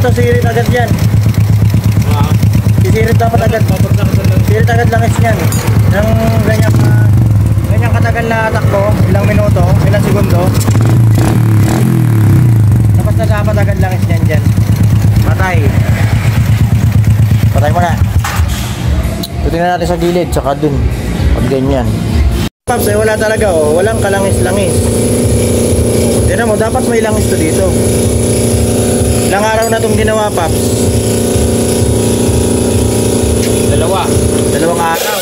to, sirit agad yan. Sirit dapat agad. Sirit agad langis yan. Ng ganyang katagal na takbo, ilang minuto, ilang segundo. Tapos na dapat agad langis yan dyan. Patay. Patay mo na. Tingnan natin sa gilid, tsaka dun. Pag ganyan. Paps, eh, wala talaga, oh. Walang kalangis-langis. Tignan mo, dapat may langis to dito. Ilang araw na itong ginawa, Paps? Dalawang araw.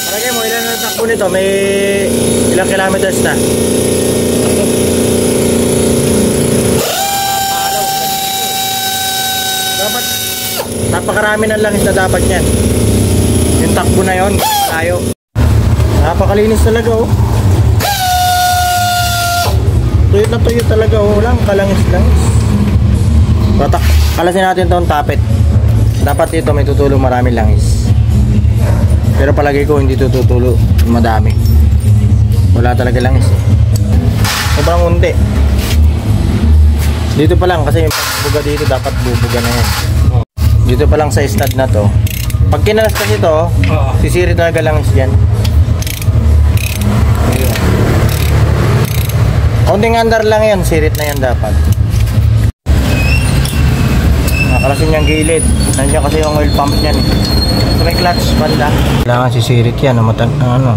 Paragay mo, ilan na takbo nito? May ilang kilometers na? Dapat napakarami ng langis na dapat yan. Yung takbo na yon, malayo. Napakalinis talaga, oh. Tuyot na tuyot talaga, oh. Walang kalangis-langis. Kalasin natin itong tapet. Dapat dito may tutulo maraming langis. Pero palagi ko hindi tutulo madami. Wala talaga langis, eh. Sobrang unti. Dito pa lang, kasi yung pagbuga dito dapat bubuga na yan. Dito pa lang sa stud na to. Pag kinalas kasi ito, sisirit talaga langis dyan. Kaunting andar lang yan, sirit na yan dapat. Nakalasin yung gilid. Nandiyan kasi yung oil pump niyan, eh. So may clutch banda. Kailangan sisirit yan, ano.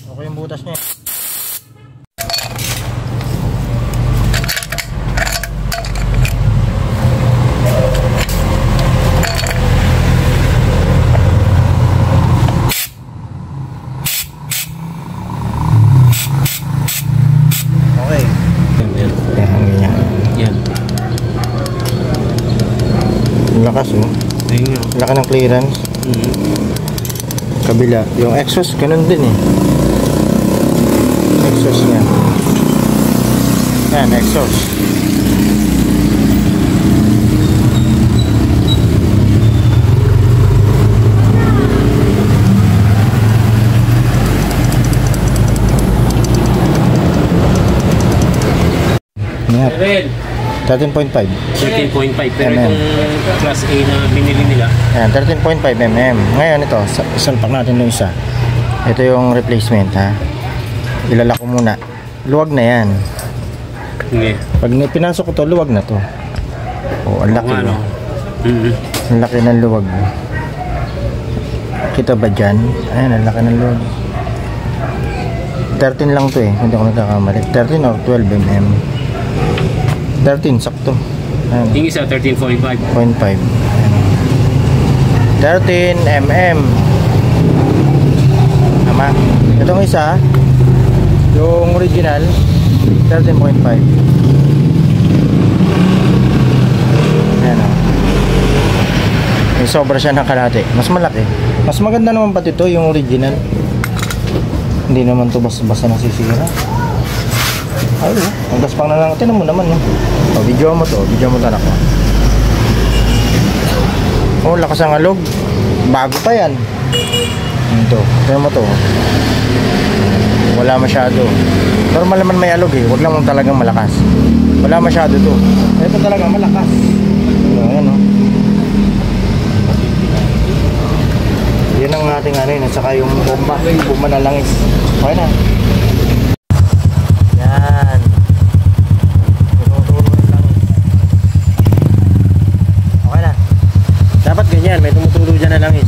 Okay yung butas niya. Lakas, oh. Laki ng clearance. Kabila. Yung exhaust, ganun din, eh. Exhaust niya. Yan, exhaust. Yan. 13.5. 13.5 pero itong class A na binili nila. Ayan, 13.5 mm. Ngayon ito, salpak natin yung isa. Ito yung replacement, ha. Ilalak ko muna. Luwag na yan. Hindi. Pag pinasok ko to, luwag na to. Oh, ang laki. Ano? Ang laki ng luwag. Kita ba dyan? Ayan, ang laki ng luwag. 13 lang to, eh. Hindi ako nagkakamali. 13 or 12 mm. 13, sakto. Ayan. Yung isa 13.5. 0.5. 13 mm. Tama. Itong isa, yung original, 13.5. Ayan, oh. May sobra siya ng kalahati. Mas malaki. Mas maganda naman pati ito, yung original. Hindi naman ito basta nasisira. Ay, ang gaspang na lang. Tinan mo naman, no? O, video mo to. Video mo to, anak mo. Oh, lakas ang alog. Bago pa yan. Ito. Tinan mo to. Wala masyado. Normal naman may alog, eh. Huwag lang mong talagang malakas. Wala masyado to. Ito talaga malakas. Ayan, no? Yan ang ating ano yun. At saka yung bomba. Bomba na langis. Okay na. Yan. Tinuturo ng langis. Okay na. Dapat ganyan. May tumutulo dyan na langis.